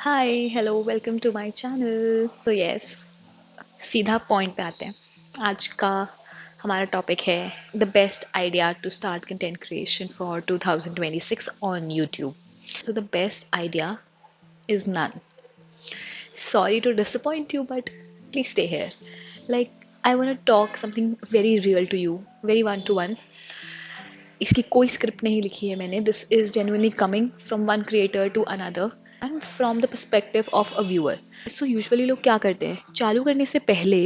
Hi hello welcome to my channel. तो yes, सीधा point पे आते हैं। आज का हमारा टॉपिक है the best idea to start content creation for 2026 on YouTube. So the best idea is none. Sorry to disappoint you, but please stay here. Like, I want to talk something very real to you, very one to one. इसकी कोई script नहीं लिखी है मैंने. This is genuinely coming from one creator to another and from the perspective of a viewer. So usually लोग क्या करते हैं, चालू करने से पहले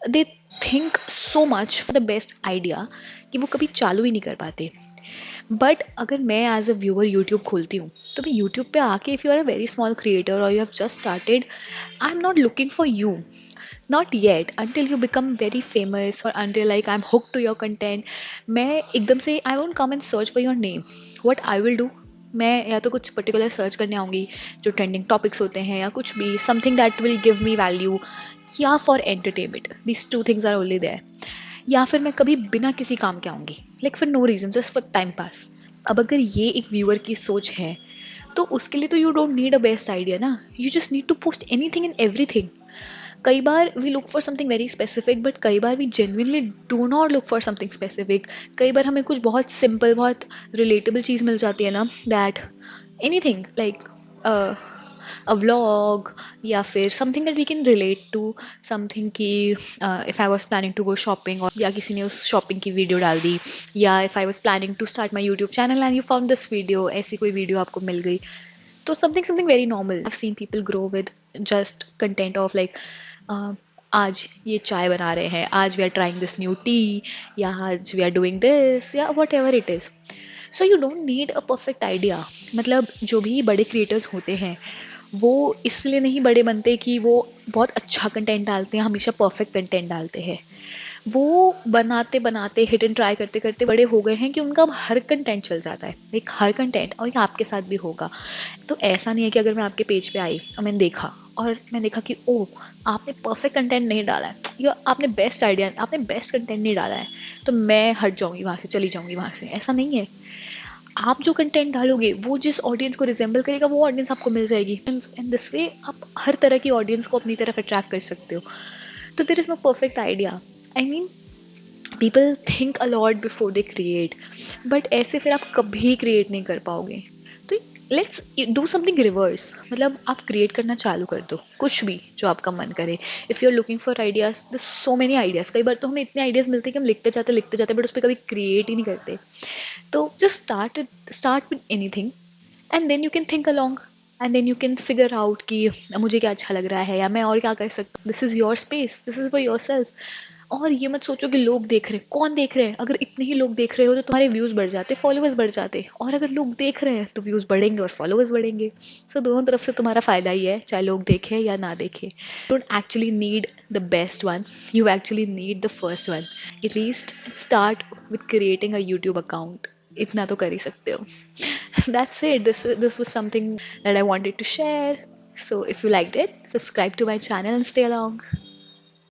they think so much for the best idea कि वो कभी चालू ही नहीं कर पाते. बट अगर मैं एज अ व्यूअर यूट्यूब खोलती हूँ तो मैं यूट्यूब पे आके, if you are a very small creator और you have just started, I am not looking for you. Not yet, until you become very famous or until like I'm hooked to your content. मैं एकदम से I won't come and search for your name. What I will do, मैं या तो कुछ particular search करने आऊँगी जो ट्रेंडिंग टॉपिक्स होते हैं या कुछ भी, something that will give me value, या for entertainment. This two things are only there. या फिर मैं कभी बिना किसी काम के आऊँगी, like for no reason, just for time pass. अब अगर ये एक व्यूअर की सोच है तो उसके लिए तो you don't need a best idea ना. You just need to post anything and everything. कई बार we look for something very specific, but कई बार we genuinely do not look for something specific. कई बार हमें कुछ बहुत सिंपल, बहुत रिलेटेबल चीज़ मिल जाती है ना, that anything like a vlog, या फिर something that we can relate to. Something कि if I was planning to go shopping, और या किसी ने उस शॉपिंग की वीडियो डाल दी, या if I was planning to start my YouTube channel and you found this video, ऐसी कोई वीडियो आपको मिल गई. तो something something very normal. I've seen people grow with just content of like, आज ये चाय बना रहे हैं, आज we are trying this new tea, या आज वी आर डूइंग दिस, या whatever it is. So you don't need a perfect idea. मतलब जो भी बड़े क्रिएटर्स होते हैं वो इसलिए नहीं बड़े बनते कि वो बहुत अच्छा कंटेंट डालते हैं, हमेशा परफेक्ट कंटेंट डालते हैं. वो बनाते बनाते, हिट एंड ट्राई करते करते बड़े हो गए हैं कि उनका अब हर कंटेंट चल जाता है, लाइक हर कंटेंट. और ये आपके साथ भी होगा. तो ऐसा नहीं है कि अगर मैं आपके पेज पे आई और मैंने देखा कि ओ, आपने परफेक्ट कंटेंट नहीं डाला है, या आपने बेस्ट आइडिया, आपने बेस्ट कंटेंट नहीं डाला है, तो मैं हट जाऊंगी वहाँ से, चली जाऊंगी वहाँ से. ऐसा नहीं है. आप जो कंटेंट डालोगे वो जिस ऑडियंस को रिजेंबल करेगा वो ऑडियंस आपको मिल जाएगी. एंड दिस वे आप हर तरह की ऑडियंस को अपनी तरफ अट्रैक्ट कर सकते हो. तो there is no perfect idea. I mean, people think a lot before they create, but ऐसे फिर आप कभी क्रिएट नहीं कर पाओगे. तो लेट्स डू समथिंग रिवर्स. मतलब आप क्रिएट करना चालू कर दो, कुछ भी जो आपका मन करे. If you are looking for ideas, the so many ideas. कई बार तो हमें इतने आइडियाज़ मिलते हैं कि हम लिखते जाते बट उस पर कभी क्रिएट ही नहीं करते. तो just start with anything and then you can think along, and then you can figure out कि मुझे क्या अच्छा लग रहा है या मैं और क्या कर सकता हूँ. This is your space, this is for your self. और ये मत सोचो कि लोग देख रहे हैं. कौन देख रहे हैं? अगर इतने ही लोग देख रहे हो तो तुम्हारे व्यूज़ बढ़ जाते, फॉलोअर्स बढ़ जाते. और अगर लोग देख रहे हैं तो व्यूज़ बढ़ेंगे और फॉलोअर्स बढ़ेंगे. सो दोनों तरफ से तुम्हारा फ़ायदा ही है, चाहे लोग देखें या ना देखें. Don't actually need the best one, you actually need the first one. At least start with creating a YouTube account. इतना तो कर ही सकते हो. That's it. This was something that I wanted to share. So if you liked it, subscribe to my channel and stay along.